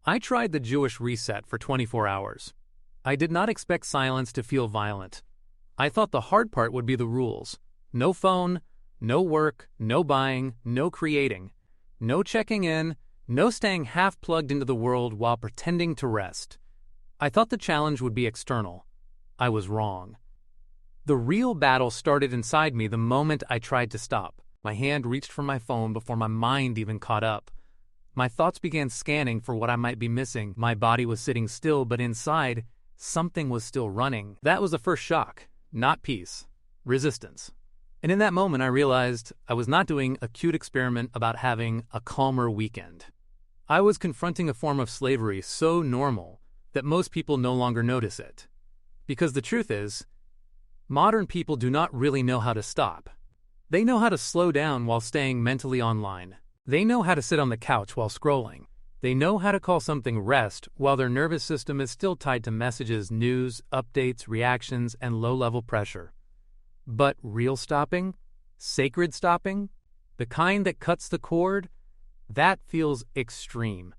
I tried the Jewish reset for 24 hours. I did not expect silence to feel violent. I thought the hard part would be the rules. No phone, no work, no buying, no creating, no checking in, no staying half plugged into the world while pretending to rest. I thought the challenge would be external. I was wrong. The real battle started inside me the moment I tried to stop. My hand reached for my phone before my mind even caught up. My thoughts began scanning for what I might be missing. My body was sitting still, but inside, something was still running. That was the first shock. Not peace. Resistance. And in that moment, I realized I was not doing a cute experiment about having a calmer weekend. I was confronting a form of slavery so normal that most people no longer notice it. Because the truth is, modern people do not really know how to stop. They know how to slow down while staying mentally online. They know how to sit on the couch while scrolling. They know how to call something rest while their nervous system is still tied to messages, news, updates, reactions, and low-level pressure. But real stopping, sacred stopping, the kind that cuts the cord, that feels extreme.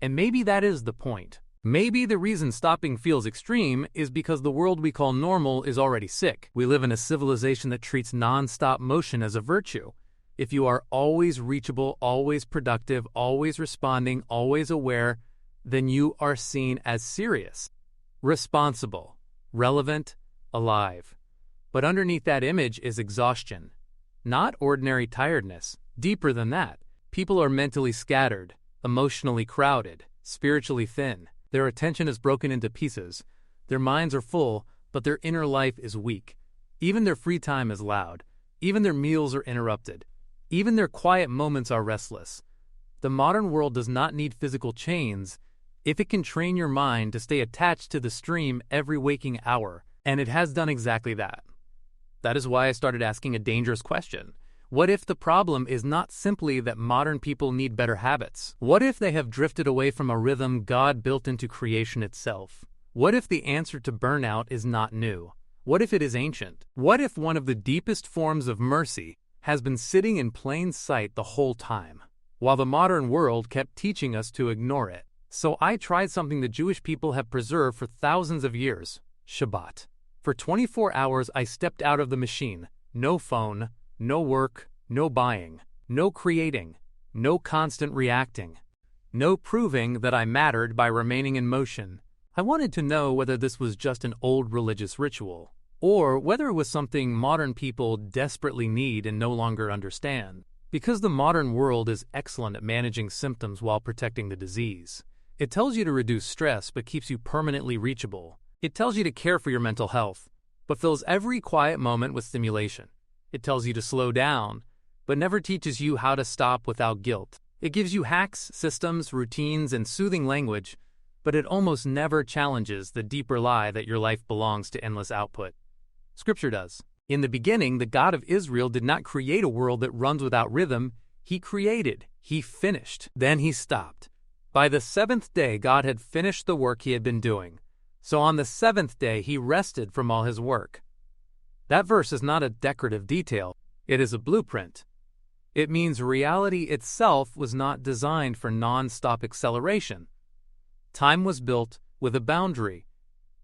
And maybe that is the point. Maybe the reason stopping feels extreme is because the world we call normal is already sick. We live in a civilization that treats non-stop motion as a virtue. If you are always reachable, always productive, always responding, always aware, then you are seen as serious, responsible, relevant, alive. But underneath that image is exhaustion. Not ordinary tiredness. Deeper than that. People are mentally scattered, emotionally crowded, spiritually thin. Their attention is broken into pieces. Their minds are full, but their inner life is weak. Even their free time is loud. Even their meals are interrupted. Even their quiet moments are restless. The modern world does not need physical chains if it can train your mind to stay attached to the stream every waking hour, and it has done exactly that. That is why I started asking a dangerous question. What if the problem is not simply that modern people need better habits? What if they have drifted away from a rhythm God built into creation itself? What if the answer to burnout is not new? What if it is ancient? What if one of the deepest forms of mercy has been sitting in plain sight the whole time, while the modern world kept teaching us to ignore it? So I tried something the Jewish people have preserved for thousands of years, Shabbat. For 24 hours I stepped out of the machine. No phone, no work, no buying, no creating, no constant reacting, no proving that I mattered by remaining in motion. I wanted to know whether this was just an old religious ritual, or whether it was something modern people desperately need and no longer understand. Because the modern world is excellent at managing symptoms while protecting the disease. It tells you to reduce stress but keeps you permanently reachable. It tells you to care for your mental health, but fills every quiet moment with stimulation. It tells you to slow down, but never teaches you how to stop without guilt. It gives you hacks, systems, routines, and soothing language, but it almost never challenges the deeper lie that your life belongs to endless output. Scripture does. In the beginning, the God of Israel did not create a world that runs without rhythm. He created. He finished. Then he stopped. By the seventh day, God had finished the work he had been doing. So on the seventh day, he rested from all his work. That verse is not a decorative detail. It is a blueprint. It means reality itself was not designed for non-stop acceleration. Time was built with a boundary.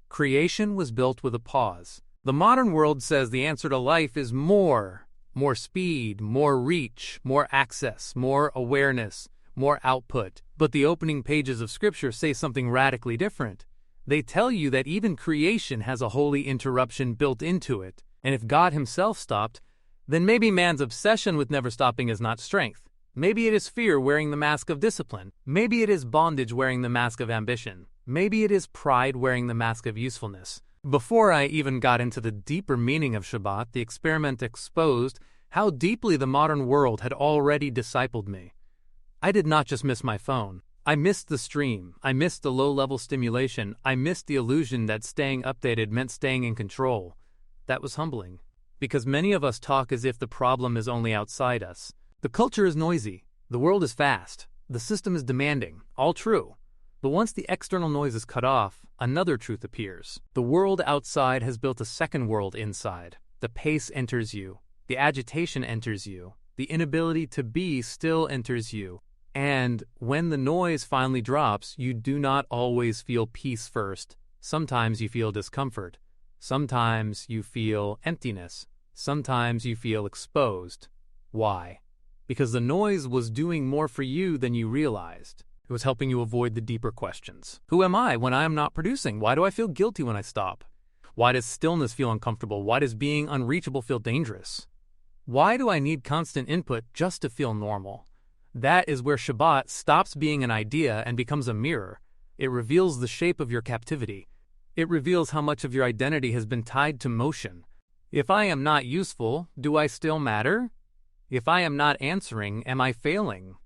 Creation was built with a pause. The modern world says the answer to life is more speed, more reach, more access, more awareness, more output. But the opening pages of Scripture say something radically different. They tell you that even creation has a holy interruption built into it, and if God himself stopped, then maybe man's obsession with never stopping is not strength. Maybe it is fear wearing the mask of discipline. Maybe it is bondage wearing the mask of ambition. Maybe it is pride wearing the mask of usefulness. Before I even got into the deeper meaning of Shabbat, the experiment exposed how deeply the modern world had already discipled me. I did not just miss my phone. I missed the stream. I missed the low-level stimulation. I missed the illusion that staying updated meant staying in control. That was humbling, because many of us talk as if the problem is only outside us. The culture is noisy. The world is fast. The system is demanding. All true. But once the external noise is cut off, another truth appears. The world outside has built a second world inside. The pace enters you. The agitation enters you. The inability to be still enters you. And when the noise finally drops, you do not always feel peace first. Sometimes you feel discomfort. Sometimes you feel emptiness. Sometimes you feel exposed. Why? Because the noise was doing more for you than you realized. It was helping you avoid the deeper questions. Who am I when I am not producing? Why do I feel guilty when I stop? Why does stillness feel uncomfortable? Why does being unreachable feel dangerous? Why do I need constant input just to feel normal? That is where Shabbat stops being an idea and becomes a mirror. It reveals the shape of your captivity. It reveals how much of your identity has been tied to motion. If I am not useful, do I still matter? If I am not answering, am I failing?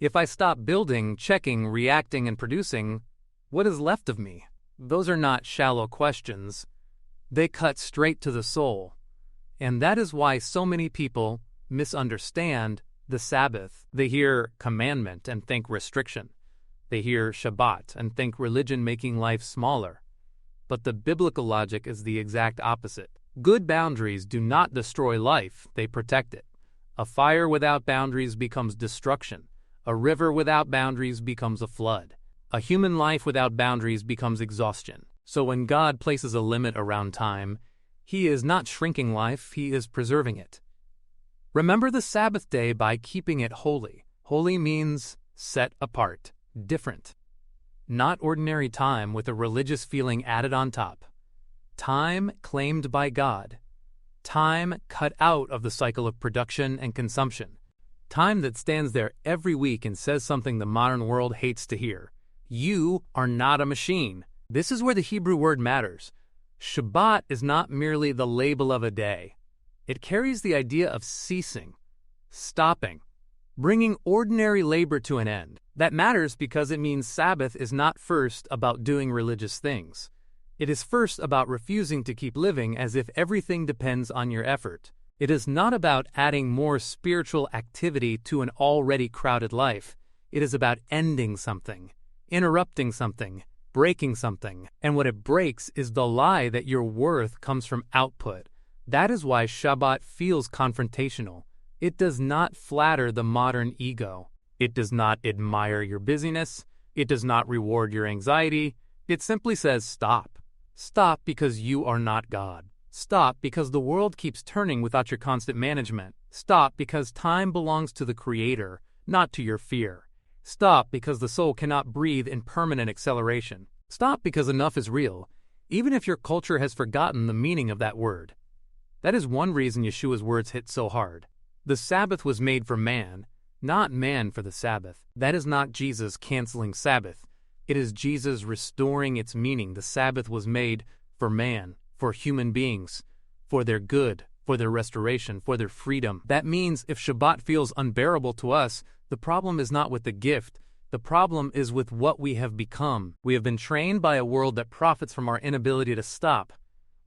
If I stop building, checking, reacting, and producing, what is left of me? Those are not shallow questions. They cut straight to the soul. And that is why so many people misunderstand the Sabbath. They hear commandment and think restriction. They hear Shabbat and think religion making life smaller. But the biblical logic is the exact opposite. Good boundaries do not destroy life, they protect it. A fire without boundaries becomes destruction. A river without boundaries becomes a flood. A human life without boundaries becomes exhaustion. So when God places a limit around time, He is not shrinking life, He is preserving it. Remember the Sabbath day by keeping it holy. Holy means set apart, different. Not ordinary time with a religious feeling added on top. Time claimed by God. Time cut out of the cycle of production and consumption. Time that stands there every week and says something the modern world hates to hear. You are not a machine. This is where the Hebrew word matters. Shabbat is not merely the label of a day. It carries the idea of ceasing, stopping, bringing ordinary labor to an end. That matters because it means Sabbath is not first about doing religious things. It is first about refusing to keep living as if everything depends on your effort. It is not about adding more spiritual activity to an already crowded life. It is about ending something, interrupting something, breaking something. And what it breaks is the lie that your worth comes from output. That is why Shabbat feels confrontational. It does not flatter the modern ego. It does not admire your busyness. It does not reward your anxiety. It simply says stop. Stop because you are not God. Stop because the world keeps turning without your constant management. Stop because time belongs to the Creator, not to your fear. Stop because the soul cannot breathe in permanent acceleration. Stop because enough is real, even if your culture has forgotten the meaning of that word. That is one reason Yeshua's words hit so hard. The Sabbath was made for man, not man for the Sabbath. That is not Jesus canceling Sabbath. It is Jesus restoring its meaning. The Sabbath was made for man, for human beings, for their good, for their restoration, for their freedom. That means if Shabbat feels unbearable to us, the problem is not with the gift. The problem is with what we have become. We have been trained by a world that profits from our inability to stop,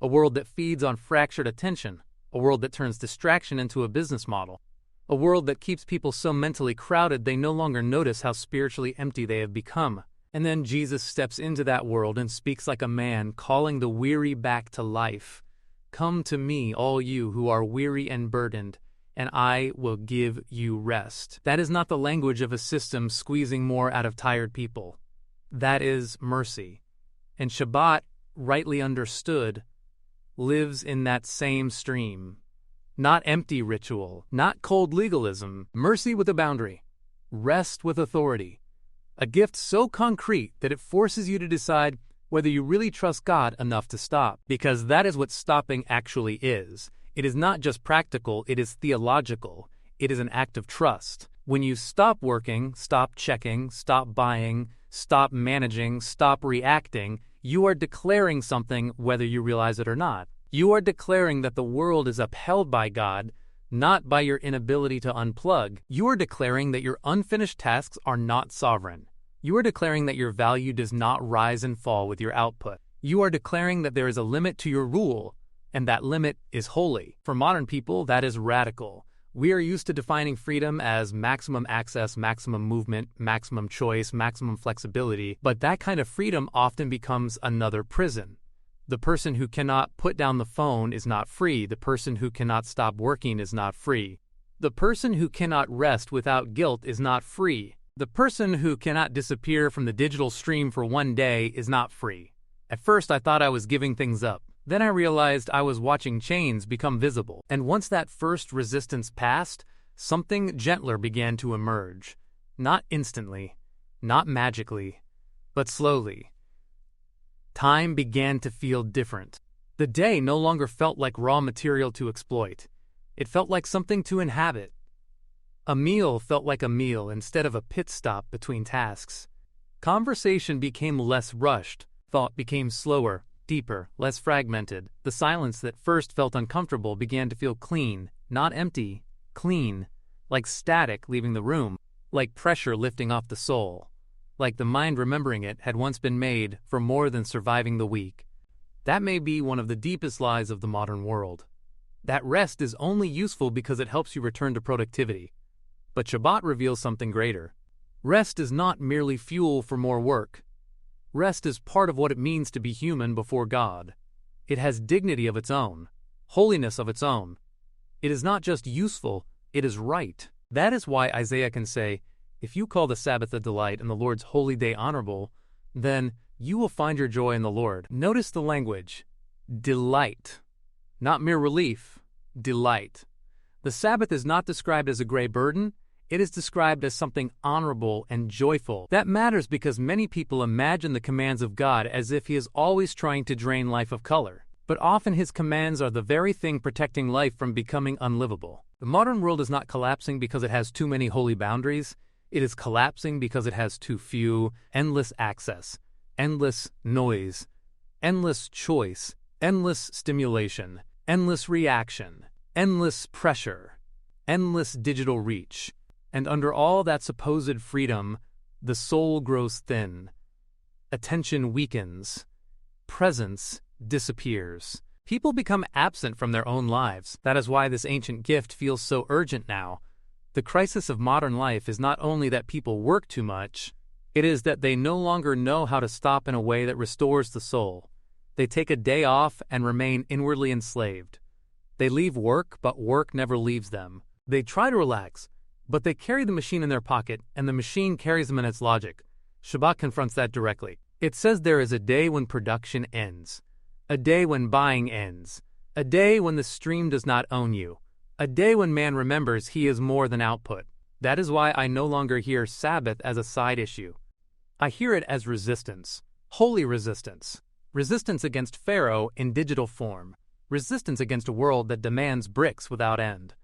a world that feeds on fractured attention, a world that turns distraction into a business model, a world that keeps people so mentally crowded they no longer notice how spiritually empty they have become. And then Jesus steps into that world and speaks like a man, calling the weary back to life. Come to me, all you who are weary and burdened, and I will give you rest. That is not the language of a system squeezing more out of tired people. That is mercy. And Shabbat, rightly understood, lives in that same stream. Not empty ritual, not cold legalism, mercy with a boundary, rest with authority. A gift so concrete that it forces you to decide whether you really trust God enough to stop, because that is what stopping actually is. It is not just practical, it is theological. It is an act of trust. When you stop working, stop checking, stop buying, stop managing, stop reacting, you are declaring something whether you realize it or not. You are declaring that the world is upheld by God, not by your inability to unplug. You are declaring that your unfinished tasks are not sovereign. You are declaring that your value does not rise and fall with your output. You are declaring that there is a limit to your rule, and that limit is holy. For modern people, that is radical. We are used to defining freedom as maximum access, maximum movement, maximum choice, maximum flexibility, but that kind of freedom often becomes another prison. The person who cannot put down the phone is not free. The person who cannot stop working is not free. The person who cannot rest without guilt is not free. The person who cannot disappear from the digital stream for one day is not free. At first, I thought I was giving things up. Then I realized I was watching chains become visible. And once that first resistance passed, something gentler began to emerge. Not instantly, not magically, but slowly. Time began to feel different. The day no longer felt like raw material to exploit. It felt like something to inhabit. A meal felt like a meal instead of a pit stop between tasks. Conversation became less rushed. Thought became slower, deeper, less fragmented. The silence that first felt uncomfortable began to feel clean, not empty, clean, like static leaving the room, like pressure lifting off the soul, like the mind remembering it had once been made for more than surviving the week. That may be one of the deepest lies of the modern world. That rest is only useful because it helps you return to productivity. But Shabbat reveals something greater. Rest is not merely fuel for more work. Rest is part of what it means to be human before God. It has dignity of its own, holiness of its own. It is not just useful, it is right. That is why Isaiah can say, "If you call the Sabbath a delight and the Lord's holy day honorable, then you will find your joy in the Lord." Notice the language. Delight. Not mere relief. Delight. The Sabbath is not described as a gray burden. It is described as something honorable and joyful. That matters because many people imagine the commands of God as if He is always trying to drain life of color. But often His commands are the very thing protecting life from becoming unlivable. The modern world is not collapsing because it has too many holy boundaries. It is collapsing because it has too few, endless access, endless noise, endless choice, endless stimulation, endless reaction, endless pressure, endless digital reach. And under all that supposed freedom, the soul grows thin. Attention weakens. Presence disappears. People become absent from their own lives. That is why this ancient gift feels so urgent now. The crisis of modern life is not only that people work too much, it is that they no longer know how to stop in a way that restores the soul. They take a day off and remain inwardly enslaved. They leave work, but work never leaves them. They try to relax, but they carry the machine in their pocket, and the machine carries them in its logic. Shabbat confronts that directly. It says there is a day when production ends, a day when buying ends, a day when the stream does not own you, a day when man remembers he is more than output. That is why I no longer hear Sabbath as a side issue. I hear it as resistance, holy resistance, resistance against Pharaoh in digital form, resistance against a world that demands bricks without end.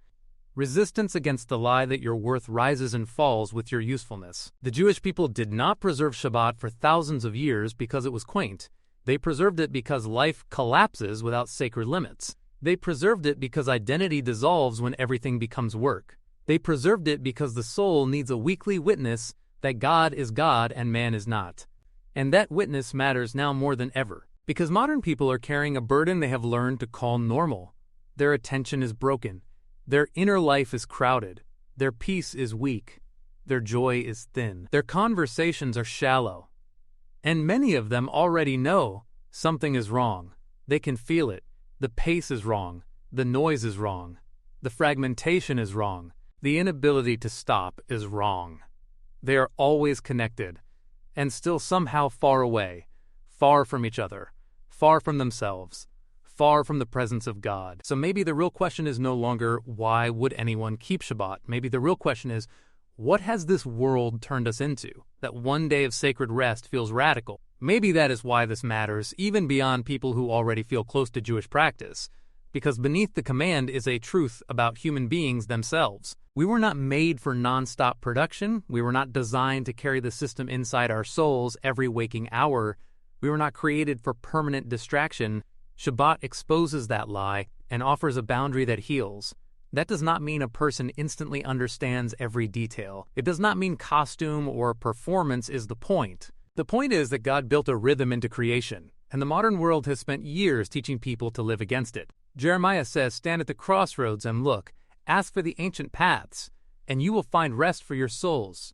Resistance against the lie that your worth rises and falls with your usefulness. The Jewish people did not preserve Shabbat for thousands of years because it was quaint. They preserved it because life collapses without sacred limits. They preserved it because identity dissolves when everything becomes work. They preserved it because the soul needs a weekly witness that God is God and man is not. And that witness matters now more than ever, because modern people are carrying a burden they have learned to call normal. Their attention is broken. Their inner life is crowded. Their peace is weak. Their joy is thin. Their conversations are shallow. And many of them already know something is wrong. They can feel it. The pace is wrong. The noise is wrong. The fragmentation is wrong. The inability to stop is wrong. They are always connected, and still somehow far away, far from each other, far from themselves, far from the presence of God. So maybe the real question is no longer, why would anyone keep Shabbat? Maybe the real question is, what has this world turned us into? That one day of sacred rest feels radical. Maybe that is why this matters, even beyond people who already feel close to Jewish practice. Because beneath the command is a truth about human beings themselves. We were not made for non-stop production. We were not designed to carry the system inside our souls every waking hour. We were not created for permanent distraction. Shabbat exposes that lie and offers a boundary that heals. That does not mean a person instantly understands every detail. It does not mean costume or performance is the point. The point is that God built a rhythm into creation, and the modern world has spent years teaching people to live against it. Jeremiah says, "Stand at the crossroads and look. Ask for the ancient paths, and you will find rest for your souls."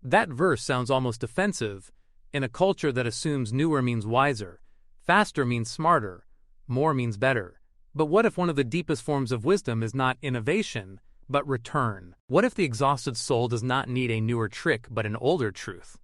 That verse sounds almost offensive in a culture that assumes newer means wiser, faster means smarter, more means better. But what if one of the deepest forms of wisdom is not innovation, but return. What if the exhausted soul does not need a newer trick but an older truth?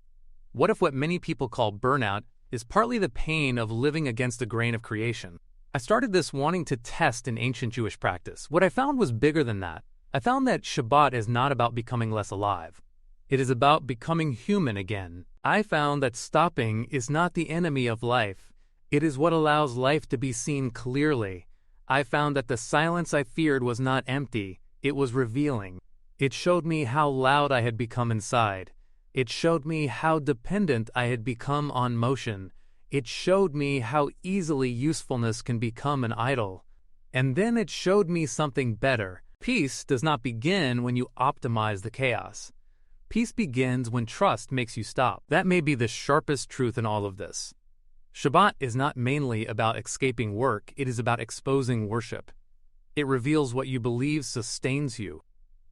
What if what many people call burnout is partly the pain of living against the grain of creation? I started this wanting to test an ancient Jewish practice. What I found was bigger than that. I found that Shabbat is not about becoming less alive. It is about becoming human again. I found that stopping is not the enemy of life. It is what allows life to be seen clearly. I found that the silence I feared was not empty. It was revealing. It showed me how loud I had become inside. It showed me how dependent I had become on motion. It showed me how easily usefulness can become an idol. And then it showed me something better. Peace does not begin when you optimize the chaos. Peace begins when trust makes you stop. That may be the sharpest truth in all of this. Shabbat is not mainly about escaping work, it is about exposing worship. It reveals what you believe sustains you.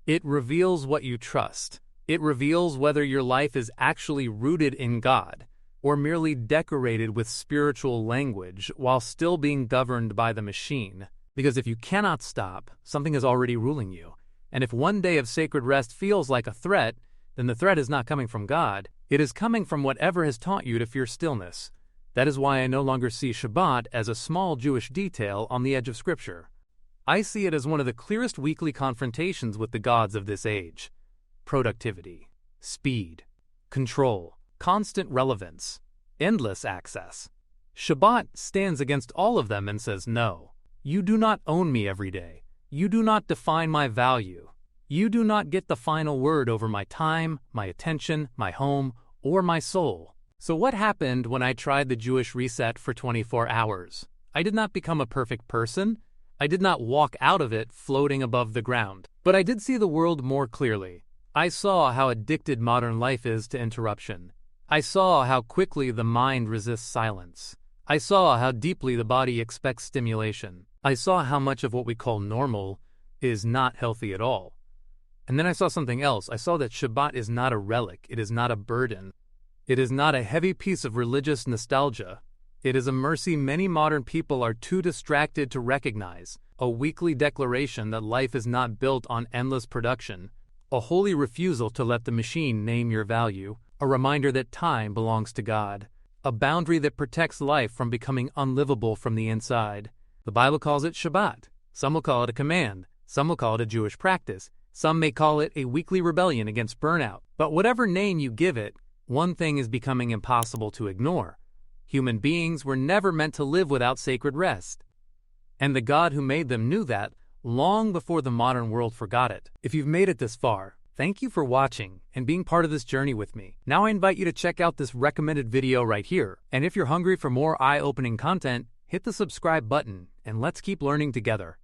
It reveals what you trust. It reveals whether your life is actually rooted in God or merely decorated with spiritual language while still being governed by the machine. Because if you cannot stop, something is already ruling you. And if one day of sacred rest feels like a threat, then the threat is not coming from God. It is coming from whatever has taught you to fear stillness. That is why I no longer see Shabbat as a small Jewish detail on the edge of Scripture. I see it as one of the clearest weekly confrontations with the gods of this age. Productivity, speed, control, constant relevance, endless access. Shabbat stands against all of them and says, no, you do not own me every day. You do not define my value. You do not get the final word over my time, my attention, my home, or my soul. So what happened when I tried the Jewish reset for 24 hours? I did not become a perfect person. I did not walk out of it floating above the ground. But I did see the world more clearly. I saw how addicted modern life is to interruption. I saw how quickly the mind resists silence. I saw how deeply the body expects stimulation. I saw how much of what we call normal is not healthy at all. And then I saw something else. I saw that Shabbat is not a relic. It is not a burden. It is not a heavy piece of religious nostalgia. It is a mercy many modern people are too distracted to recognize, a weekly declaration that life is not built on endless production, a holy refusal to let the machine name your value, a reminder that time belongs to God, a boundary that protects life from becoming unlivable from the inside. The Bible calls it Shabbat. Some will call it a command. Some will call it a Jewish practice. Some may call it a weekly rebellion against burnout. But whatever name you give it, one thing is becoming impossible to ignore. Human beings were never meant to live without sacred rest. And the God who made them knew that long before the modern world forgot it. If you've made it this far, thank you for watching and being part of this journey with me. Now I invite you to check out this recommended video right here. And if you're hungry for more eye-opening content, hit the subscribe button and let's keep learning together.